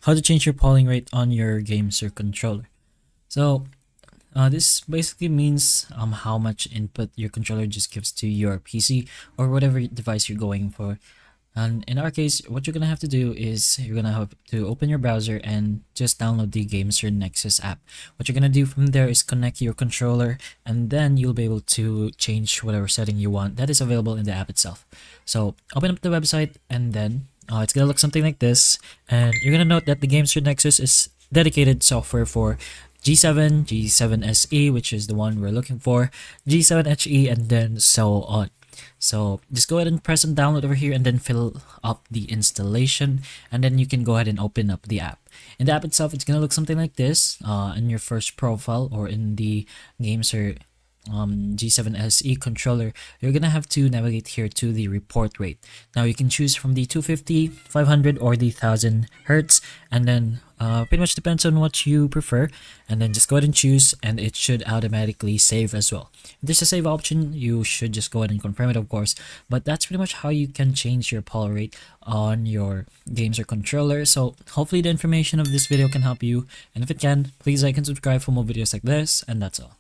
how to change your polling rate on your GameSir controller. So this basically means how much input your controller just gives to your PC or whatever device you're going for. And in our case, what you're gonna have to do is you're gonna have to open your browser and just download the GameSir Nexus app. What you're gonna do from there is connect your controller, and then you'll be able to change whatever setting you want that is available in the app itself. So open up the website, and then it's gonna look something like this. And you're gonna note that the GameSir Nexus is dedicated software for G7, G7 SE, which is the one we're looking for, G7 HE, and then so on. So just go ahead and press on download over here and then fill up the installation, and then you can go ahead and open up the app. In the app itself, it's gonna look something like this. In your first profile or in the GameSir G7 SE controller, you're gonna have to navigate here to the report rate. Now you can choose from the 250, 500, or the 1000 hertz, and then pretty much depends on what you prefer, and then just go ahead and choose, and it should automatically save as well. If there's a save option, you should just go ahead and confirm it, of course, but that's pretty much how you can change your power rate on your GameSir controller. So hopefully the information of this video can help you, and if it can, please like and subscribe for more videos like this, and that's all.